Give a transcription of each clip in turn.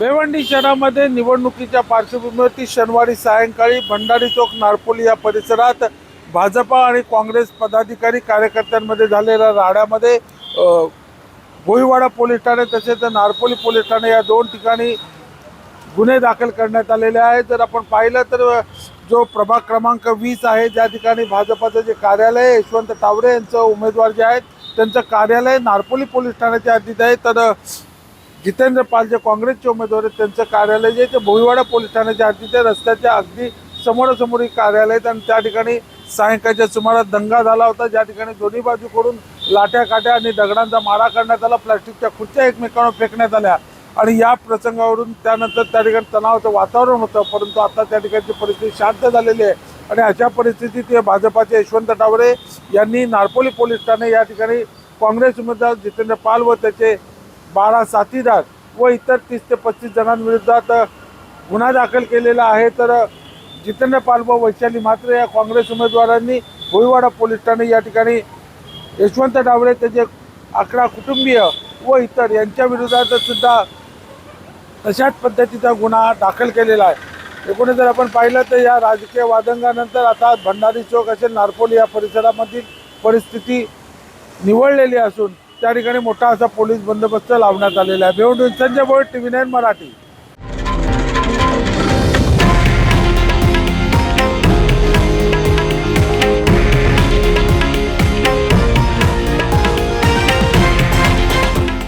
भिवंडी शहरामध्ये निवडणुकीच्या पार्श्वभूमीवरती शनिवारी सायंकाळी भंडारी चौक नारपोली या परिसरात भाजपा आणि काँग्रेस पदाधिकारी कार्यकर्त्यांमध्ये झालेल्या राड्यामध्ये भोईवाडा पोलीस ठाणे तसेच नारपोली पोलीस ठाणे या दोन ठिकाणी गुन्हे दाखल करण्यात आलेले आहेत। जर आपण पाहिलं तर जो प्रभाग क्रमांक 20 आहे ज्या ठिकाणी भाजपाचं जे कार्यालय यशवंत टावरे यांचं उमेदवार जे आहेत त्यांचं कार्यालय नारपोली पोलीस ठाण्याच्या हद्दीत आहे, तर जितेंद्र पाल जे काँग्रेसचे उमेदवार आहेत त्यांचं कार्यालय जे ते भोईवाडा पोलीस ठाण्याच्या हद्दीत आहे। रस्त्याच्या अगदी समोरासमोर ही कार्यालय आहेत आणि त्या ठिकाणी सायंकाळच्या सुमारास दंगा झाला होता, ज्या ठिकाणी दोन्ही बाजूकडून लाठ्या काठ्या आणि दगडांचा मारा करण्यात आला, प्लास्टिकच्या खुर्च्या एकमेकांवर फेकण्यात आल्या आणि या प्रसंगावरून त्यानंतर त्या ठिकाणी तणावाचं वातावरण होतं। परंतु आता त्या ठिकाणची परिस्थिती शांत झालेली आहे आणि अशा परिस्थितीत भाजपाचे यशवंत टावरे यांनी नारपोली पोलीस ठाणे या ठिकाणी काँग्रेस उमेदवार जितेंद्र पाल व त्याचे 12 साथीदार व इतर 30 ते 35 जणांविरोधात गुन्हा दाखल केलेला आहे। तर जितेंद्र पाल व वैशाली म्हात्रे या काँग्रेस उमेदवारांनी भोईवाडा पोलीस ठाणे या ठिकाणी यशवंत टावरे त्याचे 11 कुटुंबीय व इतर यांच्या विरोधात सुद्धा तशाच पद्धतीचा गुन्हा दाखल केलेला आहे। एकूणच जर आपण पाहिलं तर या राजकीय वादंगानंतर आता भंडारी चौक असेल नारपोली या परिसरामधील परिस्थिती निवळलेली असून त्या ठिकाणी मोठा असा पोलीस बंदोबस्त लावण्यात आलेला आहे। भिवंडीहून संजय भोईर, TV9 मराठी।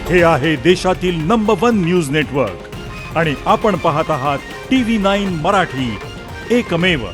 हे आहे देशातील नंबर 1 न्यूज नेटवर्क आणि आपण पाहत आहात TV9 मराठी, एकमेव।